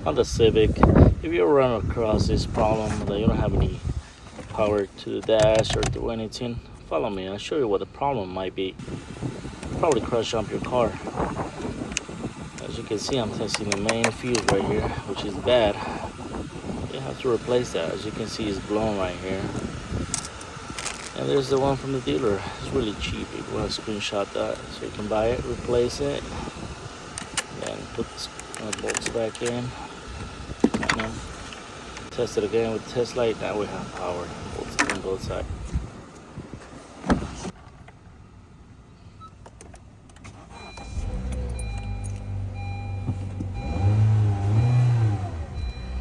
on the Civic. If you run across this problem that you don't have any power to the dash or do anything, follow me. I'll show you what the problem might be. Probably crash up your car. As you can see, I'm testing the main fuse right here, which is bad. You have to replace that. As you can see, it's blown right here. And there's the one from the dealer. It's really cheap. If you want to screenshot that, so you can buy it, replace it, then put the bolts back in. And then test it again with test light. Now we have power. Bolts on both sides.